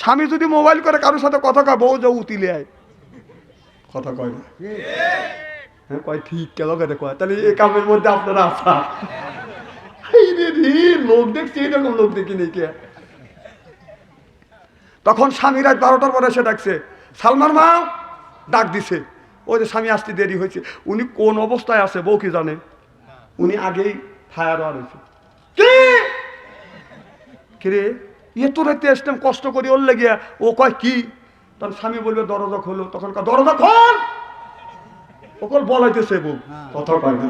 স্বামী যদি মোবাইল করে কারোর সাথে কথা কয়, বউ যাও উতিলে আয়, কথা কয় না। হ্যাঁ কয় ঠিক কেন কেটে কয়, তাহলে এই কামের মধ্যে আপনারা আসা লোক দেখছি, এরকম লোক দেখি নাকি। তখন স্বামী রাত 12টার পরে এসে ডাকছে, সালমার মা ডাক দিছে। ওই যে স্বামী আসতে দেরি হয়েছে, উনি কোন অবস্থায় আছে বউ কি জানে, উনি আগেই ফায়ার হয়েছে। কি রে এত রাতে আসলাম কষ্ট করি ওর লেগে, ও কয় কি, তখন স্বামী বলবে দরজা খোলো, তখন দরজা খোল, ওকল বলাইতেছে বউ, কথা কয় না।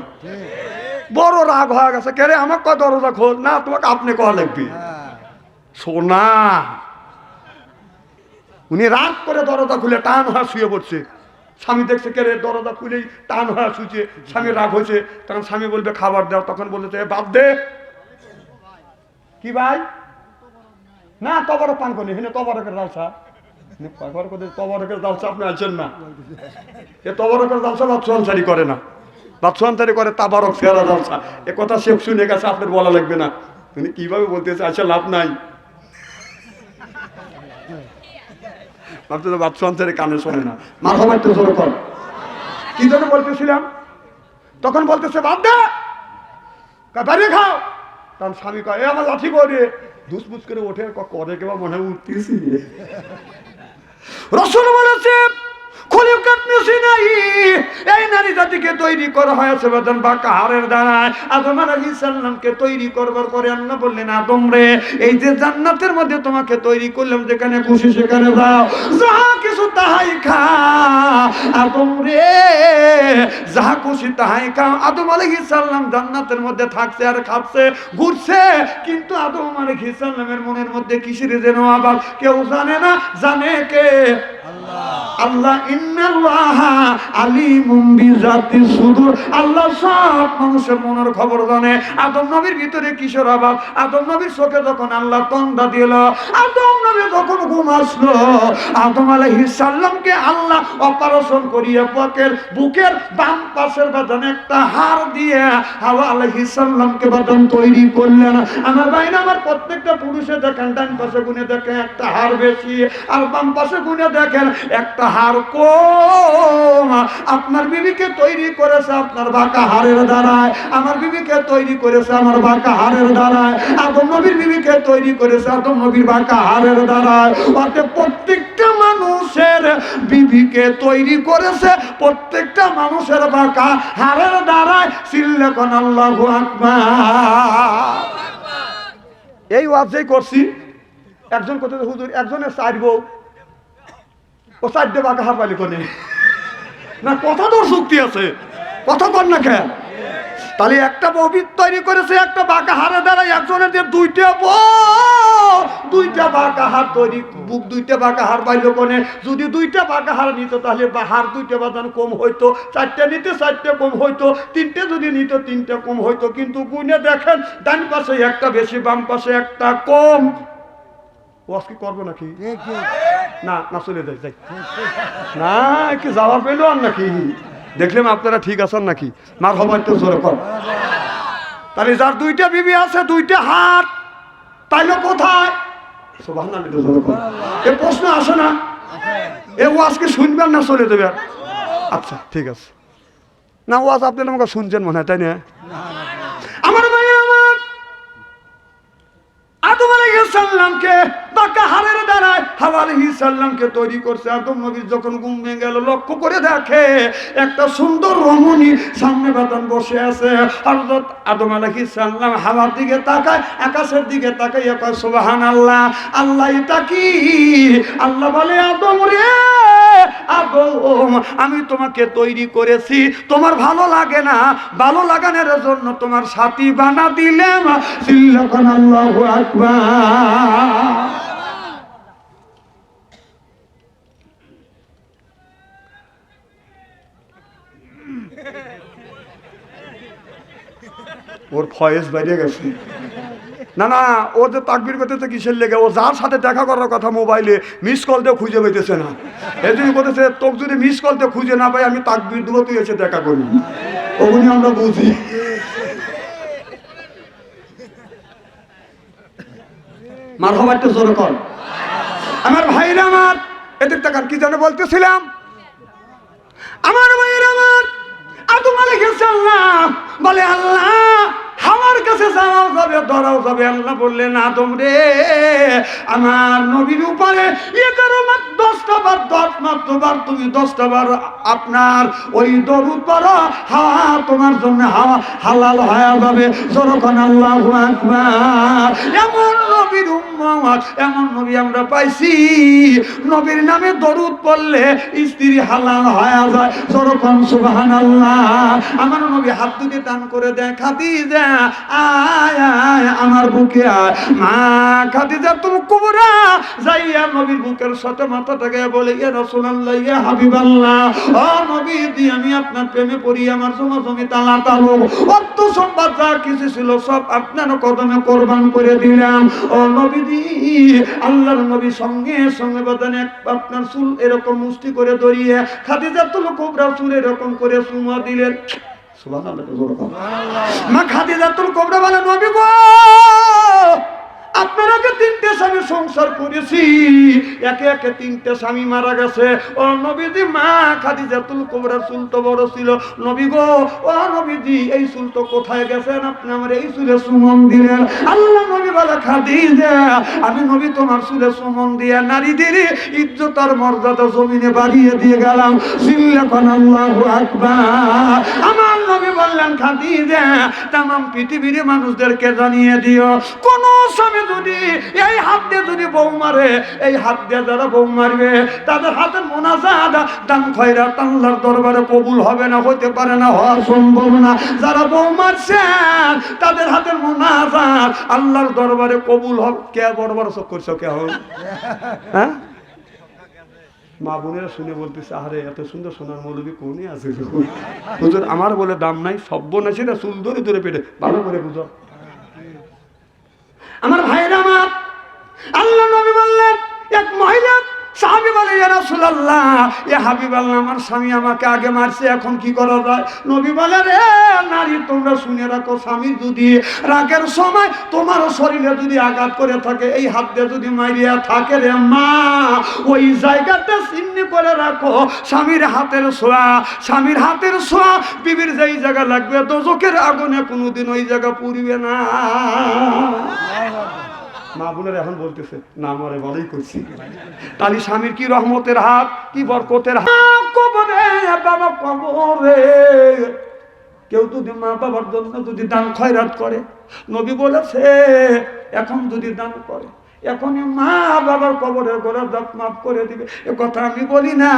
বড় রাগ হয়ে গেছে, কে রে আমার কয় দরজা খোল, না তোমাকে আপনি কয়া লাগবে সোনা। উনি রাগ করে দরজা খুলে টান হয়ে শুয়ে পড়ছে। স্বামী দেখছে কে রে, দরজা খুলেই টান হয়ে শুয়েছে, স্বামী রাগ হয়েছে। তখন স্বামী বলবে খাবার দাও, তখন বলেছে বাদ দে। কি ভাই না তবরক পান করি, হেনে তবরকের জালসা, তবরকের জালসা আপনি আছেন না, এ তবরকের জালসা বাচ্চু আনসারি করে না, বাচ্চু আনসারি করে তাবারক ফেরা জালসা। এ কথা সে শুনে গেছে, আপনার বলা লাগবে না। উনি কিভাবে বলতেছে, আচ্ছা লাভ নাই, ভাবতে বাচ্চু আনসারি কানে শোনে না। মাথা মারতে জোর কর, কি জন্য বলতেছিলাম, তখন বলতেছে বাদ দে, বাড়িয়ে খাও। তখন স্বামী কয় আমার লাঠি করে ধুসপুস করে ওঠে, করে কেবা মনে হয় উঠতেছি। রাসূল বলেছে এই নারী জাতিকে তৈরি করা হয়েছে বেদন বাঁকা হাড়ের দ্বারায়। আদম আলাইহিস সালামকে তৈরি করবার পরে আল্লাহ বললেন, আদম রে এই যে জান্নাতের মধ্যে তোমাকে তৈরি করলাম, যেখানে খুশি সেখানে যাও, যাহা কিছু তাহাই খা। আদম রে যাহা খুশি তাহাই খা। আদম আলাইহিস সালাম জান্নাতের মধ্যে থাকছে আর খাচ্ছে ঘুরছে, কিন্তু আদম আলাইহিস সালামের মনের মধ্যে কিসের যেন আবার কেউ জানে না, জানে কে? আল্লাহ। ইন্নাল্লাহ আলিমুম বিযাতি সুদূর, আল্লাহ সব মানুষের মনের খবর জানে। আদম নবীর ভিতরে কিশোর অভাব, আদম নবীর চোখে যখন আল্লাহ তন্দা দিল, আদম নবী যখন ঘুম আসলো, আদম আলাইহিস সালামকে আল্লাহ অপারেশন করিয়ে বুকের বাম পাশের বাদান একটা হাড় দিয়ে হাওয়া আলাইহিস সালামকে বাদান তৈরি করলেন। আমার ভাই না, আমার প্রত্যেকটা পুরুষে দেখেন ডান পাশে গুনে দেখেন একটা হাড় বেশি, আর বাম পাশে গুনে দেখেন একটা হাড় কম। আপনার বিবিকে তৈরি করেছে আপনার বাঁকা হাড়ের দ্বারায়, আমার বিবিকে তৈরি করেছে আমার বাঁকা হাড়ের দ্বারায়, আদম নবীর বিবিকে তৈরি করেছে আদম নবীর বাঁকা হাড়ের দ্বারায়। অর্থাৎ প্রত্যেকটা মানুষের বিবিকে তৈরি করেছে প্রত্যেকটা মানুষের বাঁকা হাড়ের দ্বারায়। চিল্লে কোন আল্লাহু আকবার। এই ওয়াজই করছি। একজন কত হুজুর, একজনের চার বউ, ও চারটে বাঁকা হার পাইলি কোনে না, কথা তোর যুক্তি আছে, কথা কর না খেয়াল। তাহলে একটা বউ তৈরি করেছে একটা বাঁকা হারের দ্বারা, একজনের যে দুইটা বউ, দুইটা বাঁকা হার তৈরি, বুক দুইটা বাঁকা হার পাইলো কোনে। যদি দুইটা বাঁকা হার নিত তাহলে হার দুইটা বাদান কম হইতো, চারটে নিতে চারটে কম হইতো, তিনটে যদি নিত তিনটে কম হইতো। কিন্তু গুনে দেখেন ডান পাশে একটা বেশি, বাম পাশে একটা কম। ওয়াজ কি করবো নাকি? না না চলে যাই যাই না, কি যাওয়ার পেলো আর নাকি? দেখলাম আপনারা ঠিক আছেন নাকি? মার হবার তো জোরে কর। তাহলে যার দুইটা বিবি আছে, দুইটা হাত, তাইলে কোথায়? সুবহানাল্লাহ, জোরে কর। এ প্রশ্ন আসে না? এ ওয়াজ কি শুনবেন না চলে যাবেন? আচ্ছা ঠিক আছে। না ওয়াজ আপনারা আমাকে শুনছেন মনে হয়, তাই না? আমার ভাইয়ের আমার আদম আলাইহিস সালামকে বাঁকা হাড়ের দ্বারায় হাওয়া আলাইহিস সালামকে তৈরি করছে। আদম নবী যখন ঘুম ভেঙে গেল, লক্ষ্য করে দেখে একটা সুন্দর রমণী সামনে বাদান বসে আছে। হযরত আদম আলাইহিস সালাম হাওয়ার দিকে তাকায়, আকাশের দিকে তাকাইয়া কয় সুবহানাল্লাহ, আল্লাহ এটা কি? আল্লাহ বলে আদম রে, আদম আমি তোমাকে তৈরি করেছি, তোমার ভালো লাগে না, ভালো লাগানোর জন্য তোমার সাথী বানা দিলাম। সিল্লাকান আল্লাহু আকবার। ওর ফয়েজ বাইরে গেছে। না না, ও যে তাকবীর করতেছে কিসের লেগে? ও যার সাথে দেখা করার কথা মোবাইলে মিস কল দিয়ে খুঁজে পেতেছে না, এই জন্য বলতেছে তোকে যদি মিস কল দিয়ে খুঁজে না পাই আমি তাকবীর দেবো, তুই এসে দেখা করবি। ওগুলি আমরা বুঝি। মারহাবা একটু জোরে কর। আমার ভাইরা আমার, এদের টাকার কি যেন বলতেছিলাম, আমার ভাইরা আমার, আদম আলাইহিস সালাম বলে আল্লাহ আমার কাছে যাওয়াও যাবে, ধরাও যাবে। আল্লাহ বললেন আদম রে, আমার নবীর উপরে 11 মাস 10টা বার 10 মাত্রবার তুমি 10টা বার আপনার ওই দরুদ পড়ো, হাওয়া তোমার জন্য হাওয়া হালাল হয়ে যাবে। যখন আল্লাহু আকবার। এমন নবীর উম্মত, এমন নবী আমরা পাইছি, নবীর নামে দরুদ পড়লে স্ত্রী হালাল হয়ে যায়। যখন সুবহানাল্লাহ। আমার নবী হাত দুটি টান করে দেয়, খাদিজা আয় আয় আমার বুকে আয়। মা খাদিজাতুল কুবরা যাইয়া নবীর বুকের সাথে মাথাটাকে বলে, ইয়া রাসূলুল্লাহ ইয়া হাবিবাল্লাহ, ও নবীজি আমি আপনার প্রেমে পড়ি, আমার জমি তালা তালো অর্থ সম্পদ যা কিছু ছিল সব আপনার কদমে কোরবান করে দিলাম। ও নবীজি, আল্লাহর নবী সঙ্গে সঙ্গে বদনে আপনার চুল এরকম মুষ্টি করে ধরিয়ে খাদিজাতুল কুবরা চুল এরকম করে চুমা দিলেন। মা খাদিজাতুল কুবরা বলে, নবী গো আপনার আগে 3টে স্বামী সংসার করেছি, একে একে 3টে স্বামী মারা গেছে। ও নবীজি, মা খাদিজাতুল কুবরার চুল তো বড় ছিল। নবী গো, ও নবীজি এই চুল তো কোথায় গেছেন, আপনি আমার এই চুলে চুমন দিলেন। আল্লাহ নবী বলে, খাদিজা আমি নবী তোমার চুলে চুমন দিয়ে নারীদের ইজ্জত আর মর্যাদা জমিনে বাড়িয়ে দিয়ে গেলাম। সিল্লাকান আল্লাহু আকবার। আমার নবী বললেন, খাদিজা তামাম পৃথিবীর মানুষদেরকে জানিয়ে দিও, কোন স্বামী যদি এই হাত দিয়ে যদি বউ মারে, এই হাত দিয়ে যারা বউ মারবে তাদের হাতের মোনাজাত দান খয়রাত আল্লাহর দরবারে কবুল হবে না, হইতে পারে না, হওয়া সম্ভব না। যারা বউ মারছেন তাদের হাতের মোনাজাত আল্লাহর দরবারে কবুল হবে। কে বড় বড় চোখ করছো কে? হ্যাঁ, মা বোনেরা শুনে বলতেছে, আরে এত সুন্দর সোনার মৌলবী কোনে আছে হুজুর, আমার বলে দাম নাই, সব্যনাশী না, চুল ধরে ধরে পেটে ভালো করে বুঝো। আমার ভাইরা আমার, আল্লাহ নবী বললেন, এক মহিলা সাহাবী বলে, ইয়া রাসূলুল্লাহ ইয়া হাবিবাল্লাহ আমার স্বামী আমাকে আগে মারছে, এখন কি করা যায়? নবী বলে, রে নারী তোমরা শুনে রাখো, স্বামী যদি রাগের সময় তোমার শরীরে যদি আঘাত করে থাকে, এই হাত দিয়ে যদি মারিয়া থাকে রে মা, ওই জায়গাটা চিহ্ন করে রাখো স্বামীর হাতের ছোঁয়া। স্বামীর হাতের ছোঁয়া বিবির যেই জায়গা লাগবে দোজখের আগুনে কোনোদিন ওই জায়গা পুড়বে না। মা বোনের এখন বলতেছে, না মরে বলেই করছি। তাহলে স্বামীর কি রহমতের হাত, কি বরকতের হাত। কবরে বাবা, কবরে কেউ যদি মা বাবার জন্য যদি দান খয়রাত করে, নবী বলেছে এখন যদি দান করে এখনই মা বাবার কবরের গোড়ার দাঁত মাফ করে দিবে। এ কথা আমি বলি না,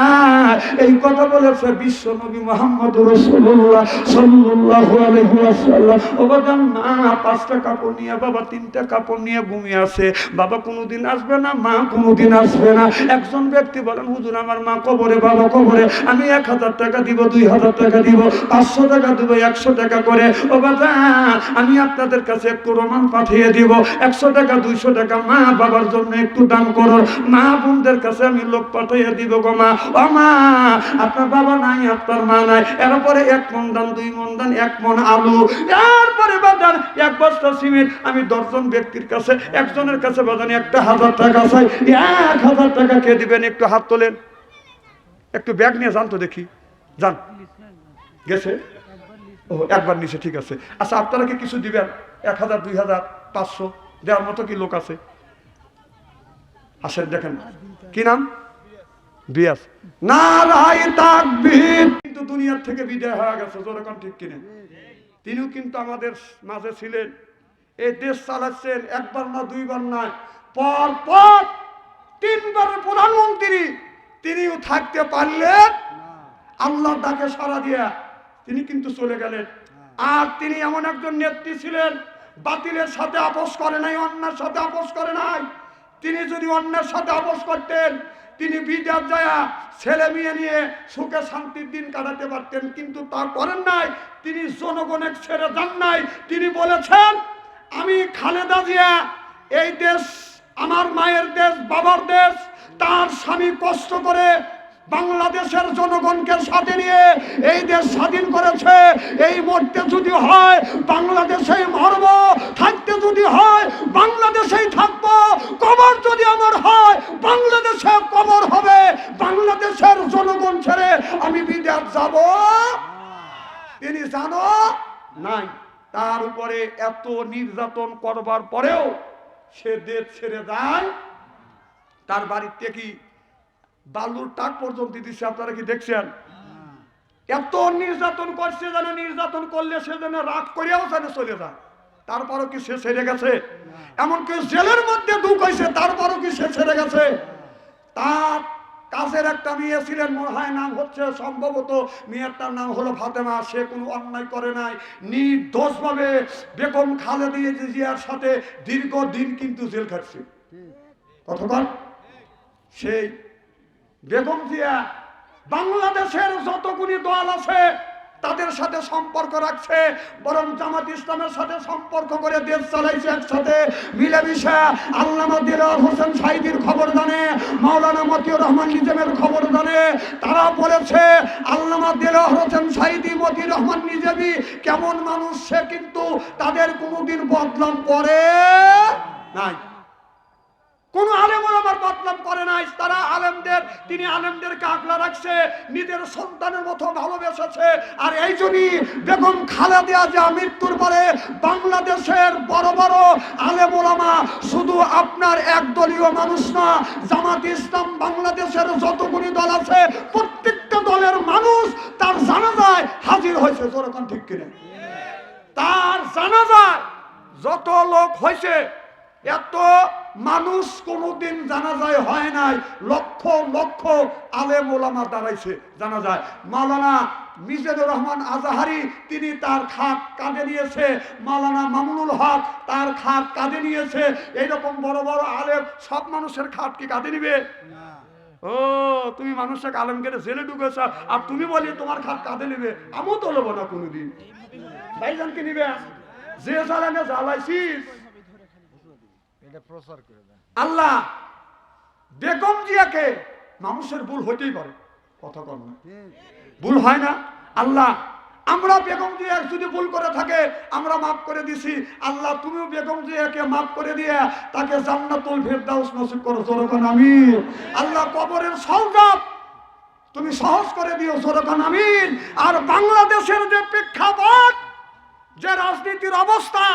এই কথা বলেছে বিশ্ব নবী মুহাম্মদুর রাসূলুল্লাহ সাল্লাল্লাহু আলাইহি ওয়াসাল্লাম। ও বাবা, মা 5টা কাপড় নিয়ে, বাবা 3টা কাপড় নিয়ে ঘুমিয়ে আছে। বাবা কোনোদিন আসবে না, মা কোনোদিন আসবে না। একজন ব্যক্তি বলেন, হুজুর আমার মা কবরে, বাবা কবরে, আমি 1000 টাকা দিব, 2000 টাকা দিব, 500 টাকা দিব, 100 টাকা করে। ও বাবা, আমি আপনাদের কাছে একটু রমান পাঠিয়ে দিব, 100 টাকা 200 টাকা মা বাবার জন্য একটু দান করো। মা বোনদের কাছে আমি লোক পাঠিয়ে দিব গো মা। ও মা, আপনার বাবা নাই, আপনার মা নাই, এরপরে 1 মণ দান, 2 মণ দান, 1 মণ আলু, এরপরে বাজার 1 বস্তা সিমেন্ট। আমি 10 জন ব্যক্তির কাছে, একজনের কাছে বাজান 1000 টাকা চাই। 1000 টাকা কে দিবেন? একটু হাত তোলেন, একটু ব্যাগ নিয়ে যান তো দেখি, যান। গেছে? ও একবার নিচে, ঠিক আছে। আচ্ছা আপনারা কি কিছু দিবেন? 1000, 2000, 500 দেওয়ার মতো কি লোক আছে? আসেন দেখেন, কি নাম? বিয়াস। নারায়ে তাকবীর। কিন্তু দুনিয়ার থেকে বিদায় হয়ে গেছে, যখন ঠিক কিনে তিনিও কিন্তু আমাদের মাঝে ছিলেন। এই দেশ চালাচ্ছেন, একবার না, 2বার না, পর পর 3বারের প্রধানমন্ত্রী। তিনিও থাকতে পারলেন আল্লাহর ডাকে সাড়া দিয়া তিনি কিন্তু চলে গেলেন। আর তিনি এমন একজন নেত্রী ছিলেন, বাতিলের সাথে আপোষ করে নাই, অন্যের সাথে আপোষ করে নাই। তিনি যদি অন্যের সাথে আপোষ করতেন, তিনি বিদেশ যায় ছেলে মেয়ে নিয়ে সুখে শান্তির দিন কাটাতে পারতেন, কিন্তু তা করেন নাই। তিনি জনগণের ছেড়ে যান নাই। তিনি বলেছেন, আমি খালেদা জিয়া, এই দেশ আমার মায়ের দেশ, বাবার দেশ, তার স্বামী কষ্ট করে বাংলাদেশের জনগণকে সাথে নিয়ে এই দেশ স্বাধীন করেছে। এই মরতে যদি হয় বাংলাদেশেই মরব, থাকতে যদি হয় বাংলাদেশেই থাকবো, কবর যদি আমার হয় বাংলাদেশ এত নির্যাতন করবার পরেও সে দেশ ছেড়ে যায়। তার বাড়িতে কি বালুর টাক পর্যন্ত দিচ্ছে, আপনারা কি দেখছেন? এত নির্যাতন করছে, যেন নির্যাতন করলে সে যেন রাগ করিয়াও যেন চলে যায়। তারপরও কি সে ছেড়ে গেছে? এমনকি জেলের মধ্যে ঢুকাইছে, তারপরও কি সে ছেড়ে গেছে? তার কাছের একটা মেয়ে ছিলেন, মনে হয় নাম হচ্ছে, সম্ভবত মেয়েটার নাম হলো ফাতেমা। সে কোনো অন্যায় করে নাই, নির্দোষভাবে বেগম খালেদা জিয়ার সাথে দীর্ঘদিন কিন্তু জেল খাটছে। কতক্ষণ? সেই বেগম জিয়া বাংলাদেশের যতগুলি দল আছে তাদের সাথে সম্পর্ক রাখছে, বরং জামাত ইসলামের সাথে সম্পর্ক করে দেশ চালাইছে একসাথে মিলেমিশে। আল্লামা দিলওয়ার হোসেন সাঈদীর খবর জানে, মাওলানা মতিউর রহমান নিজামের খবর জানে। তারা বলেছে আল্লামা দিলওয়ার হোসেন সাঈদী, মতিউর রহমান নিজামী কেমন মানুষ, সে কিন্তু তাদের কোনোদিন বদনাম করে নাই, কোন আলেম ওলামার বদনাম করে নাই। তারা আলেমদের, তিনি আলেমদেরকে আগলা রাখছে, নিজের সন্তানের মতো ভালোবেসেছে। আর এই জন্যই বেগম খালেদা জিয়া মৃত্যুর পরে বাংলাদেশের বড় বড় আলেম ওলামা, শুধু আপনার একদলীয় মানুষ না, জামাত ইসলাম বাংলাদেশের যতগুলি দল আছে প্রত্যেকটা দলের মানুষ তার জানাজায় হাজির হয়েছে। যেরকম ঠিক কিনা? তার জানাজায় যত লোক হয়েছে, এত মানুষ কোনোদিন জানাজায় হয় নাই। লক্ষ লক্ষ আলেম ওলামা দাঁড়াইছে জানাজায়। মাওলানা মিজানুর রহমান আজাহারি, তিনি তার খাট কাঁধে নিয়েছে। মাওলানা মামুনুল হক তার খাট কাঁধে নিয়েছে। এইরকম বড় বড় আলেম, সব মানুষের খাট কি কাঁধে নিবে? ও, তুমি মানুষের আলেম কেটে জেলে ঢুকেছ, আর তুমি বলি তোমার খাট কাঁধে নিবে? আমিও তো নেবো না কোনোদিন। ভাইজান কি নিবে? যে জ্বালানে জ্বালাইছিস। আল্লাহ বেগম জিয়াকে, মানুষের ভুল হইতেই পারে, কথা কর না, ভুল হয় না। আল্লাহ আমরা বেগম জিয়া যদি ভুল করে থাকে আমরা মাফ করে দিছি। আল্লাহ তুমিও বেগম জিয়াকে মাফ করে দিয়ে তাকে জান্নাতুল ফেরদাউস নসিব করো। জোরকান আমিন। আল্লাহ কবরের সওগাত তুমি সহজ করে দিও। জোরকান আমিন। আর বাংলাদেশের যে প্রেক্ষাপট, যে রাজনীতির অবস্থা,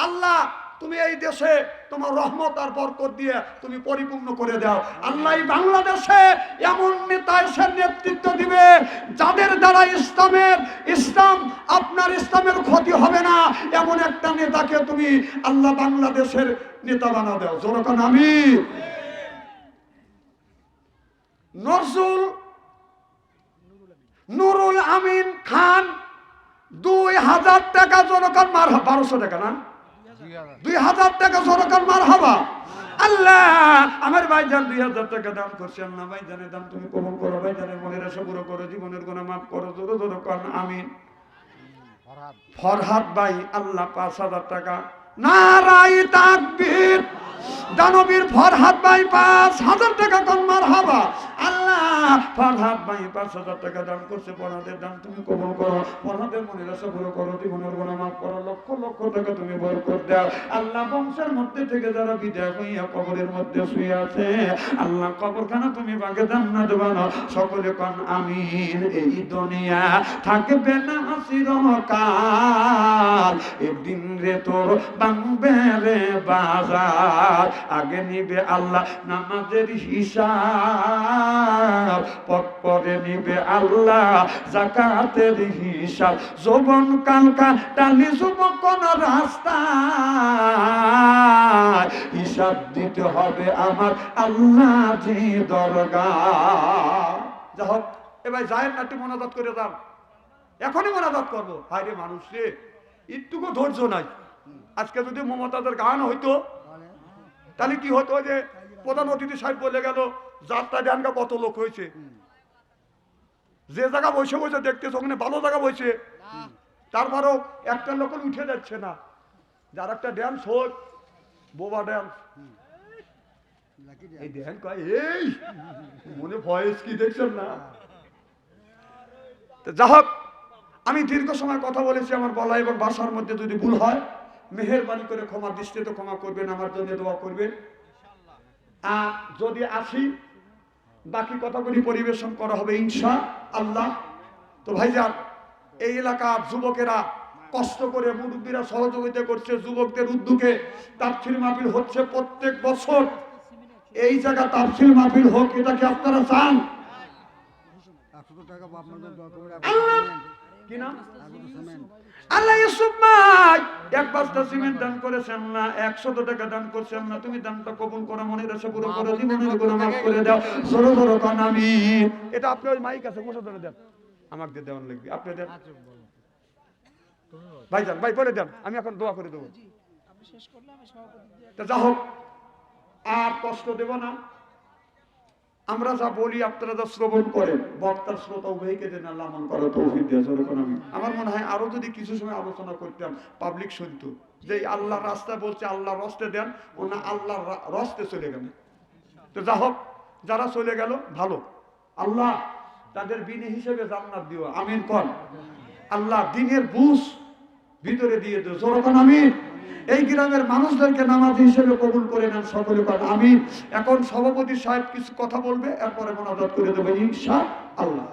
আল্লাহ তুমি এই দেশে তোমার রহমত আর বরকত দিয়ে তুমি পরিপূর্ণ করে দাও। আল্লাহ বাংলাদেশে এমন নেতা এসে নেতৃত্ব দিবে যাদের দ্বারা ইসলাম আপনার ইসলামের ক্ষতি হবে না, এমন একটা নেতাকে তুমি আল্লাহ বাংলাদেশের নেতা বানা দাও। জোরকান আমিন। নুরুল আমিন খান 2000 টাকা, জোরকান মার, 1200 টাকা না, 2000 টাকা জোরকান মার হাবা। আল্লাহ আমার ভাইজান 2000 টাকা দান করছে। আল্লাহ ভাইজানের দান তুমি কবুল করো, ভাইজানের মনের আশা পুরো করো, জীবনের গুনাহ মাফ করো। জোরকান আমিন। ফরহাদ ভাই আল্লাহ 5000 টাকা। নারায়ে তাকবীর। দানবীর ফরহাদ ভাই 5000 টাকা কোন মার হাবা। আল্লাহ ফরহাদ ভাই 5000 টাকা দান করছে। ফরহাদের দান তুমি কবুল করো, ফরহাদের মনের আশা পুরো করো, জীবনের গুনাহ মাফ করো। লক্ষ লক্ষ টাকা তুমি বরকত দাও। আল্লাহ বংশের মধ্যে থেকে যারা বিদায় হইয়া কবরের মধ্যে শুয়ে আছে, আল্লাহ কবরখানা তুমি বাগে জান্নাত বানাও। সকলে কোন আমিন। এই দুনিয়া থাকবে না চিরকাল, একদিন রে তোর ভাঙবে রে বাজার। আগে নিবে আল্লাহ নামাজের হিসাব, পরে নিবে আল্লাহ যাকাতের হিসাব। যৌবন কাল কাটালি যুবক কোন রাস্তায়, হিসাব দিতে হবে আমার আল্লাহ জি দরগাহ। যা হোক, এবার যায়ের নাটি মোনাজাত করে যান, এখনই মোনাজাত করবো। হায় রে মানুষ রে, একটুকু ধৈর্য নাই। আজকে যদি মমতাদের গান হইতো তাহলে কি হতো, যে প্রধান অতিথি সাহেব বলে গেল যাত্রা ডানকা কত লোক হয়েছে, যে জায়গা বসে বসে দেখতেছে ওখানে ভালো জায়গা বসে, তারপরেও একটা লোক উঠে যাচ্ছে না। যার একটা ড্যান্স হোক, বোবা ড্যান্স, এই দেখেন কয় এই মনে ভয়েস কি দেখছেন না। যা হোক, আমি দীর্ঘ সময় কথা বলেছি, আমার বলা এবং ভাষার মধ্যে যদি ভুল হয় মেহেরবানি করে ক্ষমা দৃষ্টিতে ক্ষমা করবেন, আমার জন্য দোয়া করবেন। আর যদি আসি বাকি কথাগুলি পরিবেশন করা হবে ইনশাআল্লাহ। তো ভাইজান, এই এলাকার যুবকেরা কষ্ট করে মুরব্বীরা সহযোগিতা করছে, যুবকদের উদ্যোগে তাফসীর মাহফিল হচ্ছে প্রত্যেক বছর। এই জায়গা তাফসীর মাহফিল হোক, এটা কি আপনারা চান? কি নাম? আল্লাহ ইউসুফ ভাই এক বস্তা সিমেন্ট দান করেছেন না, 100 টাকা দান করছেন না, তুমি দানটা কবুল করো, মনের আশা পুরো করে জীবনের গুনাহ মাফ করে দাও। জোরে জোরে কান আমিন। এটা আপনি ওই মাইক আছে মোটা ধরে দেন, আমাকে দিয়ে দেওয়ান লাগবে, আপনি দেন ভাইজান, ভাই পরে দেন, আমি এখন দোয়া করে দেবো। তা যা হোক, আর কষ্ট দেব না। আমরা যা বলি আপনারা যা শ্রবণ করেন, বক্তার শ্রোতা উভয়কে দেন আল্লাহ আমল করার তৌফিক দেয়। আমার মনে হয় আরো যদি কিছু সময় আলোচনা করতাম, পাবলিক শুনতো যে আল্লাহর রাস্তা বলছে, আল্লাহর রস্তে দেন, ও না আল্লাহর রস্তে চলে গেল। তো যা হোক, যারা চলে গেল ভালো, আল্লাহ তাদের বিনে হিসেবে জান্নাত দিও, আমিন কর। আল্লাহ দিনের বুঝ ভিতরে দিয়ে দিও, যখন আমিন। এই গ্রামের মানুষদেরকে নামাজি হিসেবে কবুল করে নেন, সকলে করেন আমিন। এখন সভাপতি সাহেব কিছু কথা বলবে, এরপরে মোনাজাত করে দেবে ইনশাআল্লাহ।